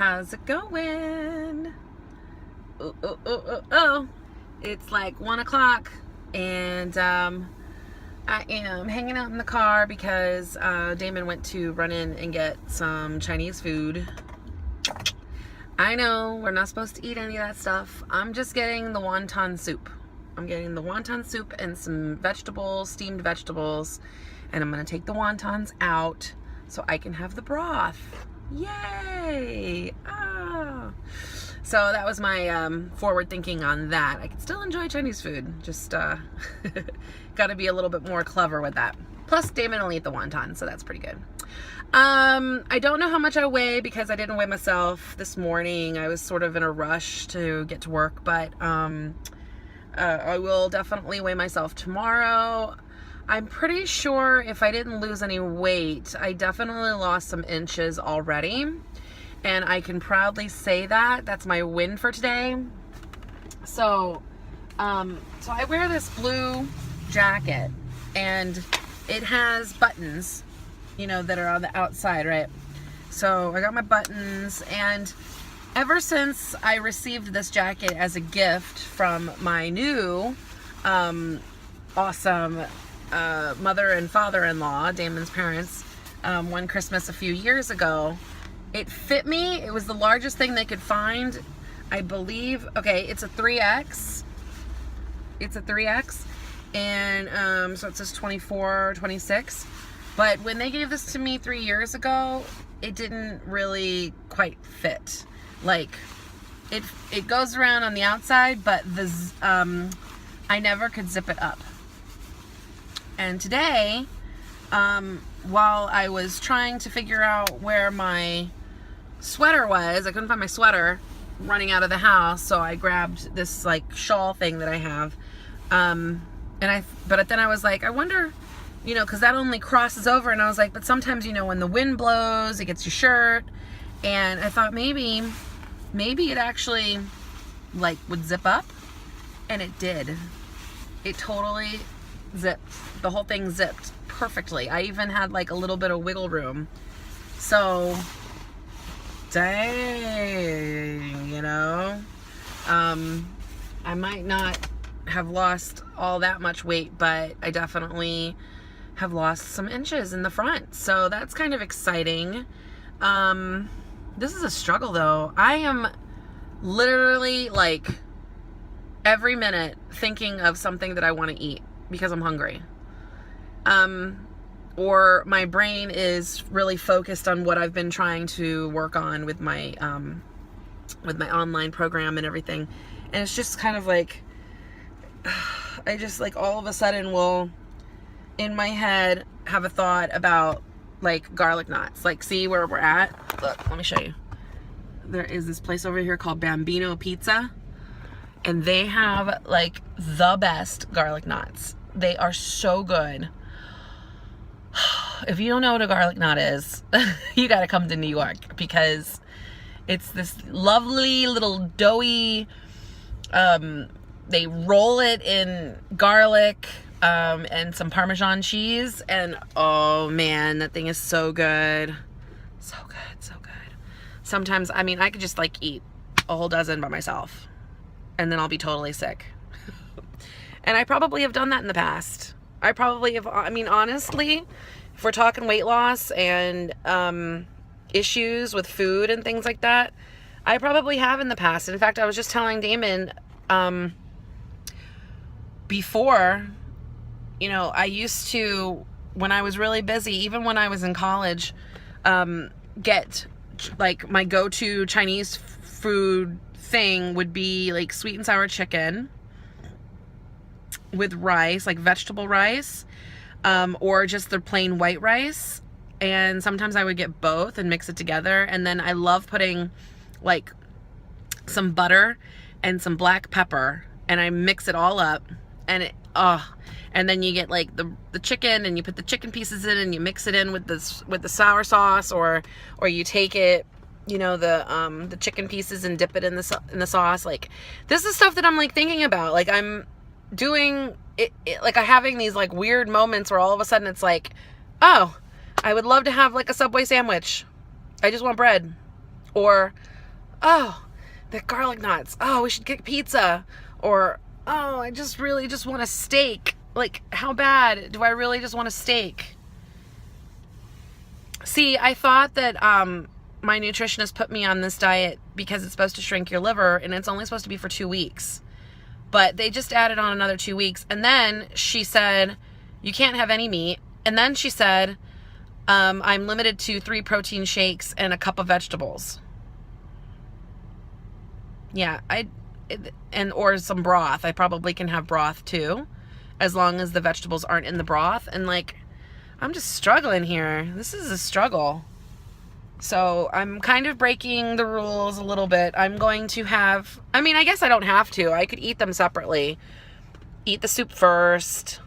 How's it going? Oh. It's like 1 o'clock and I am hanging out in the car because Damon went to run in and get some Chinese food. I know we're not supposed to eat any of that stuff. I'm just getting the wonton soup. I'm getting the wonton soup and some vegetables, steamed vegetables, and I'm gonna take the wontons out so I can have the broth. Yay! Ah. So that was my forward thinking on that. I can still enjoy Chinese food, just got to be a little bit more clever with that. Plus, Damon will eat the wonton, so that's pretty good. I don't know how much I weigh because I didn't weigh myself this morning. I was sort of in a rush to get to work, but I will definitely weigh myself tomorrow. I'm pretty sure if I didn't lose any weight, I definitely lost some inches already. And I can proudly say that. That's my win for today. So I wear this blue jacket and it has buttons, you know, that are on the outside, right? So I got my buttons, and ever since I received this jacket as a gift from my new awesome mother and father-in-law, Damon's parents, one Christmas a few years ago, it fit me. It was the largest thing they could find, I believe. Okay, it's a 3X. It's a 3X. And so it says 24, 26. But when they gave this to me 3 years ago, it didn't really quite fit. Like, it goes around on the outside, but the I never could zip it up. And today, while I was trying to figure out where my sweater was, I couldn't find my sweater running out of the house, so I grabbed this like shawl thing that I have. But then I was like, I wonder, you know, because that only crosses over, and I was like, but sometimes, you know, when the wind blows, it gets your shirt, and I thought maybe it actually like would zip up, and it did. It totally zipped. The whole thing zipped perfectly. I even had like a little bit of wiggle room. So, dang, you know, I might not have lost all that much weight, but I definitely have lost some inches in the front. So that's kind of exciting. This is a struggle though. I am literally like every minute thinking of something that I want to eat because I'm hungry. Or my brain is really focused on what I've been trying to work on with my online program and everything. And it's just kind of like, I just like all of a sudden will, in my head, have a thought about like garlic knots. Like, see where we're at? Look, let me show you. There is this place over here called Bambino Pizza, and they have like the best garlic knots. They are so good. If you don't know what a garlic knot is, you got to come to New York, because it's this lovely little doughy, they roll it in garlic and some Parmesan cheese, and oh man, that thing is so good. So good, so good. Sometimes, I mean, I could just like eat a whole dozen by myself and then I'll be totally sick. And I probably have done that in the past. I probably have, I mean, honestly, if we're talking weight loss and issues with food and things like that, I probably have in the past. In fact, I was just telling Damon, before, you know, I used to, when I was really busy, even when I was in college, get like my go-to Chinese food thing would be like sweet and sour chicken with rice, like vegetable rice, or just the plain white rice. And sometimes I would get both and mix it together. And then I love putting like some butter and some black pepper, and I mix it all up, and it, and then you get like the chicken, and you put the chicken pieces in and you mix it in with the sour sauce, or you take it, you know, the chicken pieces and dip it in the sauce. Like, this is stuff that I'm like thinking about. Like, I'm doing it like I'm having these like weird moments where all of a sudden it's like, oh, I would love to have like a Subway sandwich. I just want bread. Or, oh, the garlic knots. Oh, we should get pizza. Or, oh, I just really just want a steak. Like, how bad do I really just want a steak? See, I thought that my nutritionist put me on this diet because it's supposed to shrink your liver, and it's only supposed to be for 2 weeks. But they just added on another 2 weeks. And then she said, you can't have any meat. And then she said, I'm limited to 3 protein shakes and a cup of vegetables. Yeah, or some broth. I probably can have broth too, as long as the vegetables aren't in the broth. And like, I'm just struggling here. This is a struggle. So I'm kind of breaking the rules a little bit. I'm going to have, I mean, I guess I don't have to. I could eat them separately. Eat the soup first.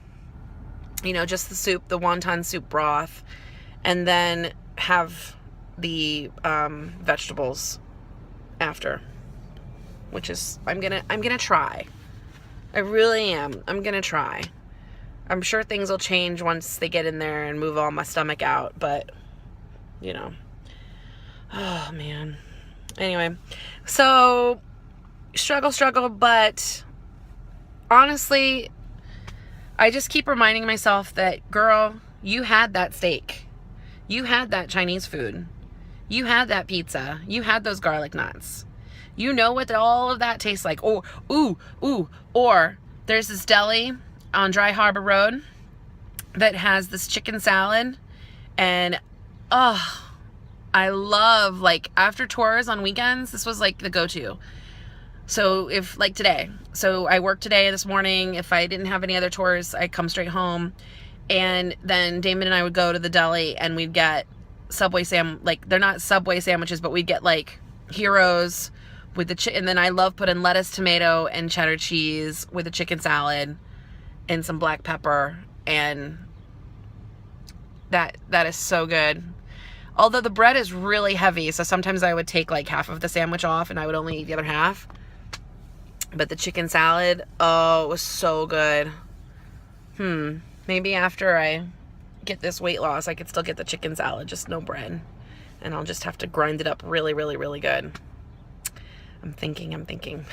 You know, just the soup, the wonton soup broth. And then have the vegetables after. Which is, I'm gonna try. I really am. I'm gonna try. I'm sure things will change once they get in there and move all my stomach out. But, you know. Oh, man. Anyway, so struggle, but honestly, I just keep reminding myself that, girl, you had that steak. You had that Chinese food. You had that pizza. You had those garlic knots. You know what all of that tastes like. Oh, ooh. Or there's this deli on Dry Harbor Road that has this chicken salad, and, oh, I love, like, after tours on weekends, this was, like, the go-to. So, if, like, today. So, I worked today this morning. If I didn't have any other tours, I'd come straight home. And then Damon and I would go to the deli, and we'd get Subway like, they're not Subway sandwiches, but we'd get, like, Heroes with the and then I love putting lettuce, tomato, and cheddar cheese with a chicken salad and some black pepper. And that is so good. Although the bread is really heavy, so sometimes I would take like half of the sandwich off and I would only eat the other half. But the chicken salad, oh, it was so good. Maybe after I get this weight loss, I could still get the chicken salad, just no bread. And I'll just have to grind it up really, really, really good. I'm thinking.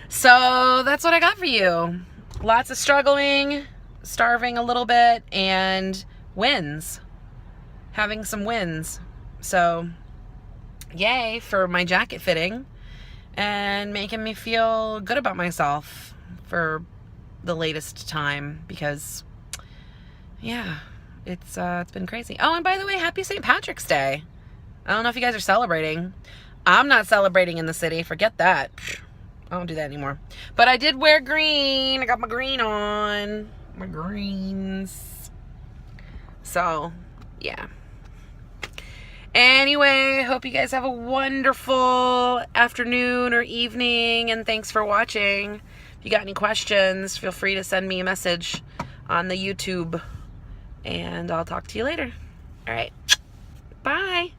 So that's what I got for you. Lots of struggling, starving a little bit, and wins. Having some wins. So, yay for my jacket fitting and making me feel good about myself for the latest time, because, yeah, it's been crazy. Oh, and by the way, happy St. Patrick's Day. I don't know if you guys are celebrating. I'm not celebrating in the city. Forget that. I don't do that anymore. But I did wear green. I got my green on. My greens. So, yeah. Anyway, hope you guys have a wonderful afternoon or evening, and thanks for watching. If you got any questions, feel free to send me a message on the YouTube, and I'll talk to you later. All right. Bye.